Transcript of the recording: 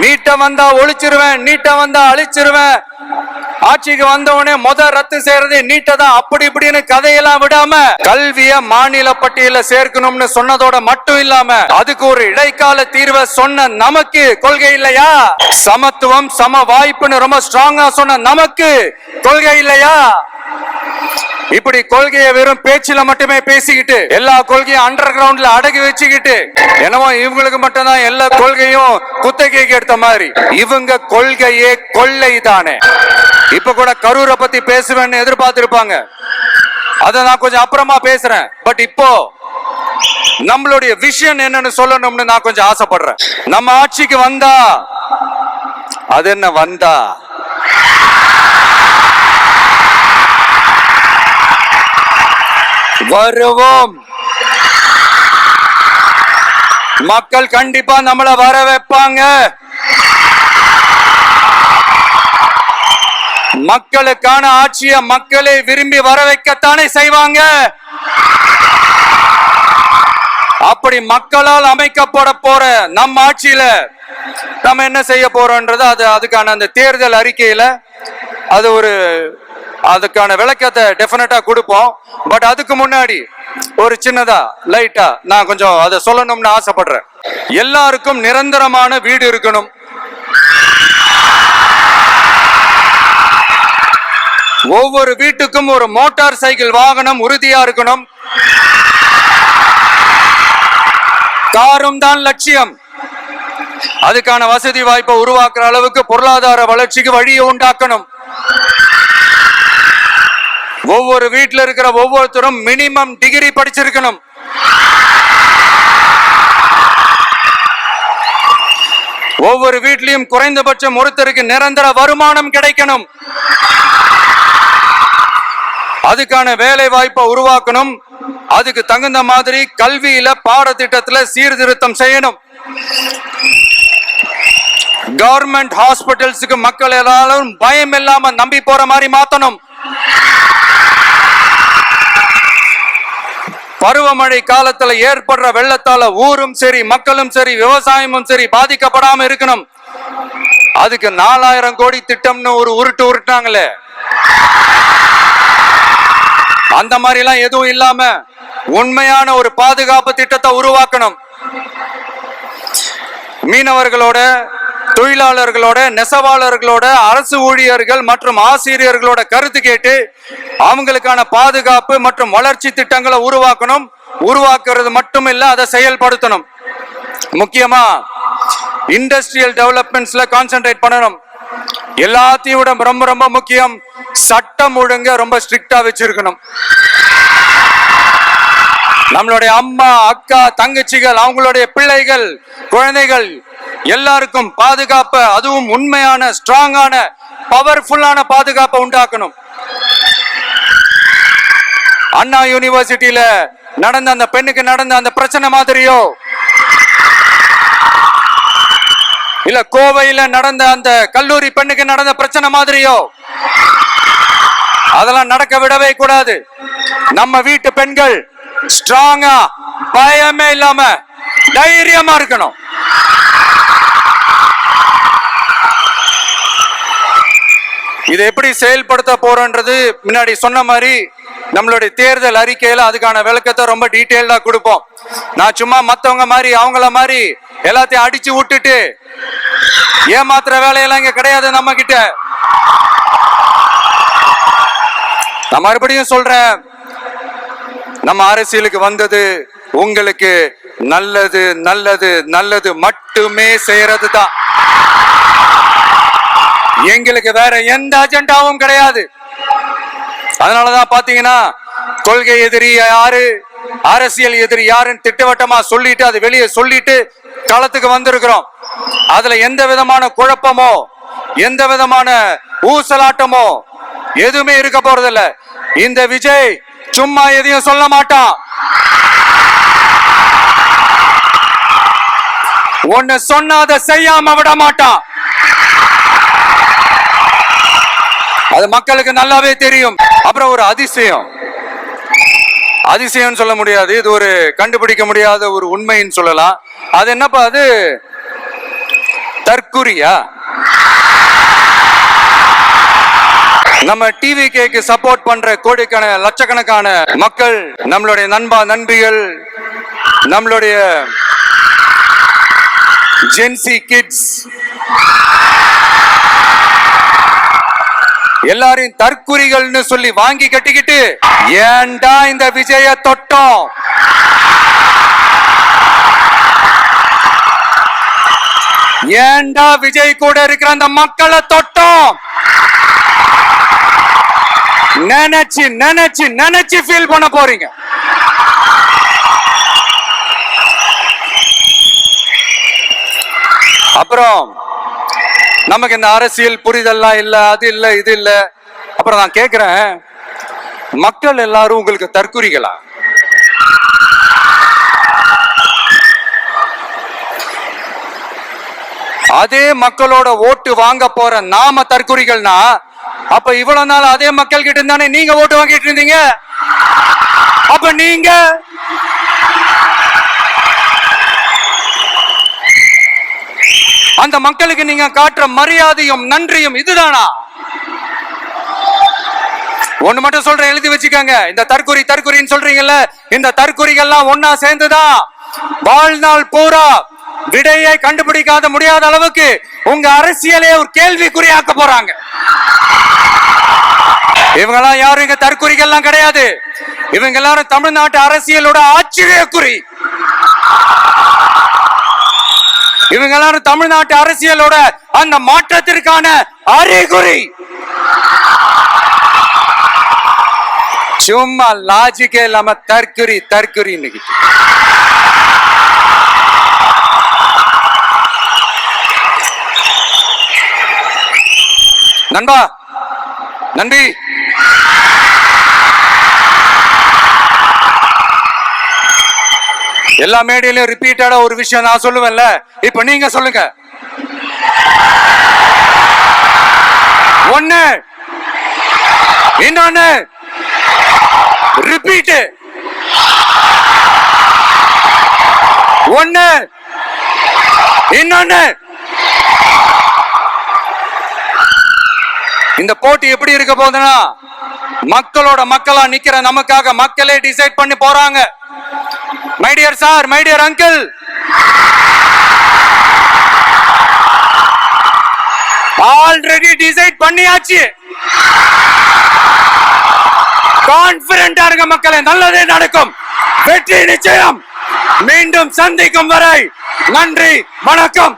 நீட்ட வந்தா ஒழிச்சிருவேன், நீட்ட வந்தா அழிச்சிருவேன், ஆட்சிக்கு வந்தவனே ரத்து செய்யறது நீட்டதான், அப்படி இப்படின்னு கதையெல்லாம் விடாம கல்விய மாநில பட்டியல சேர்க்கணும்னு சொன்னதோட மட்டும் இல்லாம அதுக்கு ஒரு இடைக்கால தீர்வை சொன்ன நமக்கு கொள்கை இல்லையா? சமத்துவம் சம வாய்ப்புன்னு ரொம்ப ஸ்ட்ராங்கா சொன்ன நமக்கு கொள்கை இல்லையா? இப்படி கொள்கையை வெறும் பேச்சில மட்டுமே பேசிக்கிட்டு எல்லா கொள்கையும் அண்டர் கிரவுண்ட்ல அடக்கி வச்சுக்கிட்டு என்னவோ இவங்களுக்கு மட்டும்தான் எல்லா கொள்கையும் குத்தகைக்கு எடுத்த மாதிரி. இவங்க கொள்கையே கொள்ளை தானே. இப்ப கூட கரூரை பத்தி பேசுவேன்னு எதிர்பார்த்திருப்பாங்க, அத நான் கொஞ்சம் அப்புறமா பேசுறேன். பட் இப்போ நம்மளுடைய விஷன் என்னன்னு சொல்லணும்னு நான் கொஞ்சம் ஆசைப்படுறேன். நம்ம ஆட்சிக்கு வந்தா அது என்ன வந்தா வருவோம், மக்கள் கண்டிப்பா நம்மளை வர வைப்பாங்க. மக்களுக்கான ஆட்சியை மக்களை விரும்பி வர வைக்கத்தானே செய்வாங்க. அப்படி மக்களால் அமைக்கப்பட போற நம்ம ஆட்சியில நம்ம என்ன செய்ய போறோம்ன்றது அதுக்கான அந்த தேர்தல் அறிக்கையில அதுக்கான விளக்கத்தை டெஃபினட்டா கொடுப்போம். பட் அதுக்கு முன்னாடி ஒரு சின்னதா லைட்டா நான் கொஞ்சம் அதை சொல்லணும்னு ஆசைப்படுறேன். எல்லாருக்கும் நிரந்தரமான வீடு இருக்கணும். ஒவ்வொரு வீட்டுக்கும் ஒரு மோட்டார் சைக்கிள் வாகனம் உறுதியா இருக்கணும். காரும் தான் லட்சியம். அதுக்கான வசதி வாய்ப்பை உருவாக்குற அளவுக்கு பொருளாதார வளர்ச்சிக்கு வழியை உண்டாக்கணும். ஒவ்வொரு வீட்டில் இருக்கிற ஒவ்வொருத்தரும் மினிமம் டிகிரி படிச்சிருக்கணும். ஒவ்வொரு வீட்லயும் குறைந்தபட்சம் ஒருத்தருக்கு நிரந்தர வருமானம் கிடைக்கணும். அதுக்கான வேலை வாய்ப்பை உருவாக்கணும். அதுக்கு தகுந்த மாதிரி கல்வியில பாடத்திட்டத்துல சீர்திருத்தம் செய்யணும். கவர்மெண்ட் ஹாஸ்பிட்டல்ஸுக்கு மக்கள் எல்லாரும் பயம் இல்லாம நம்பி போற மாதிரி மாத்தணும். பருவமழை காலத்துல ஏற்படுற வெள்ளத்தால ஊரும் சரி மக்களும் சரி விவசாயமும் சரி பாதிக்கப்படாம இருக்கணும். அதுக்கு 4000 கோடி திட்டம்னு ஒரு உருட்டாங்களே, அந்த மாதிரி எல்லாம் எதுவும் இல்லாம உண்மையான ஒரு பாதுகாப்பு திட்டத்தை உருவாக்கணும். மீனவர்களோட, தொழிலாளர்களோட, நெசவாளர்களோட, அரசு ஊழியர்கள் மற்றும் ஆசிரியர்களோட கருத்து கேட்டு அவங்களுக்கான பாதுகாப்பு மற்றும் வளர்ச்சி திட்டங்களை உருவாக்கணும். உருவாக்குறது மட்டும் இல்ல, அதை செயல்படுத்தணும். முக்கியமா இண்டஸ்ட்ரியல் டெவலப்மெண்ட்ஸ்ல கான்சென்ட்ரேட் பண்ணணும். எல்லாத்தையும் விட ரொம்ப ரொம்ப முக்கியம், சட்டம் ஒழுங்க ரொம்ப ஸ்ட்ரிக்டா வச்சிருக்கணும். நம்மளுடைய அம்மா, அக்கா, தங்கச்சிகள், அவங்களுடைய பிள்ளைகள், குழந்தைகள் எல்லாருக்கும் பாதுகாப்பு, அதுவும் உண்மையான ஸ்ட்ராங்கான பவர்ஃபுல்லான பாதுகாப்பை உண்டாக்கணும். அண்ணா யூனிவர்சிட்டியில நடந்த அந்த பெண்ணுக்கு நடந்த அந்த பிரச்சனை மாதிரியோ, இல்ல கோவையில நடந்த அந்த கல்லூரி பெண்ணுக்கு நடந்த பிரச்சனை மாதிரியோ அதெல்லாம் நடக்க விடவே கூடாது. நம்ம வீட்டு பெண்கள் ஸ்ட்ராங்கா, பயமே இல்லாம தைரியமா இருக்கணும். இதை எப்படி செயல்படுத்த போறோன்றது முன்னாடி சொன்ன மாதிரி நம்மளுடைய தேர்தல் அறிக்கையில அதுக்கான விளக்கத்தை ரொம்ப டீட்டெயில்டா கொடுப்போம். நான் சும்மா மத்தவங்க மாதிரி அவங்கள மாதிரி எல்லாத்தையும் அடிச்சு விட்டுட்டு ஏமாத்துற வேலையெல்லாம் இங்க கிடையாது நம்ம கிட்ட. நான் மறுபடியும் சொல்றேன், நம்ம அரசியலுக்கு வந்தது உங்களுக்கு நல்லது நல்லது நல்லது மட்டுமே செய்யறது தான். எங்களுக்கு வேற எந்த அஜெண்டாவும் கிடையாது. அதனாலதான் பாத்தீங்கன்னா கொள்கை எதிரி யாரு, அரசியல் எதிரி யாருன்னு திட்டவட்டமா சொல்லிட்டு அது வெளியே சொல்லிட்டு களத்துக்கு வந்திருக்கிறோம். அதுல எந்த விதமான குழப்பமோ எந்த விதமான ஊசலாட்டமோ எதுவுமே இருக்க போறதில்ல. இந்த விஜய் சும்மா எதையும் சொல்ல மாட்டான். ஒன்னு சொன்ன அதை செய்யாம விட மாட்டான். அது மக்களுக்கு நல்லாவே தெரியும். அப்புறம் ஒரு அதிசயம் சொல்ல முடியாது, இது ஒரு கண்டுபிடிக்க முடியாத ஒரு உண்மைன்னு சொல்லலாம். அது என்னப்பா, அது தற்குறியா? நம்ம டிவிகேக்கு சப்போர்ட் பண்ற கோடிக்கான லட்சக்கணக்கான மக்கள், நம்மளுடைய நண்பா நண்பிகள், நம்மளுடைய ஜென்சி கிட்ஸ் எல்லாரையும் தற்குறிகள்னு சொல்லி வாங்கி கட்டிக்கிட்டு ஏன்டா இந்த விஜய தொட்டோம், ஏன்டா விஜய் கூட இருக்கிற அந்த மக்களை தொட்டோம் நினைச்சு நினைச்சு நினைச்சு ஃபீல் பண்ண போறீங்க. அப்புறம் நமக்கு இந்த அரசியல் புரிதல்லாம் இல்ல, அது இல்ல, இது இல்ல. அப்புறம் நான் கேக்குறேன், மக்கள் எல்லாரும் உங்களுக்கு தற்குறிகளா? அதே மக்களோட ஓட்டு வாங்க போற நாம தற்குறிகள்னா, அப்ப இவ்வளவு நாள் அதே மக்கள் கிட்ட இருந்தானே நீங்க ஓட்டு வாங்கிட்டு இருந்தீங்க. அப்ப நீங்க அந்த மக்களுக்கு நீங்க காட்டுற மரியாதையும் நன்றியும் இதுதானா? ஒண்ணு மட்டும் சொல்றேன், எழுதி வச்சுக்கோங்க. இந்த தற்குறி தற்குறின்னு சொல்றீங்கல்ல, இந்த தற்குறிகள்லாம் ஒன்னா சேர்ந்துதான் வாழ்நாள் பூரா விடையை கண்டுபிடிக்காத முடியாத அளவுக்கு உங்க அரசியலே ஒரு கேள்விக்குறியாக்க போறாங்க. இவங்கெல்லாம் யாரும் இங்க தற்குறிகள்லாம் கிடையாது. இவங்க எல்லாரும் தமிழ்நாட்டு அரசியலோட ஆச்சரியக்குறி. இவங்க எல்லாரும் தமிழ்நாட்டு அரசியலோட அந்த மாற்றத்திற்கான அறிகுறி. சும்மா லாஜிக்கே இல்லாம தற்குறி தற்குறி. நண்பா நன்றி. எல்லா மேடையிலும் ரிப்பீட்டடா ஒரு விஷயம் நான் சொல்லுவேன்ல, இப்ப நீங்க சொல்லுங்க. ஒண்ணு, இன்னொன்னு, ரிப்பீட். ஒண்ணு, இன்னொன்னு. இந்த போட்டி எப்படி இருக்க போகுதுன்னா, மக்களோட மக்களா நிக்கிற நமக்காக மக்களே டிசைட் பண்ணி போறாங்க. My dear sir, my dear uncle, already decide பண்ணியாச்சு. கான்பிடென்டா இருக்க மக்களே, நல்லதே நடக்கும், வெற்றி நிச்சயம். மீண்டும் சந்திக்கும் வரை நன்றி, வணக்கம்.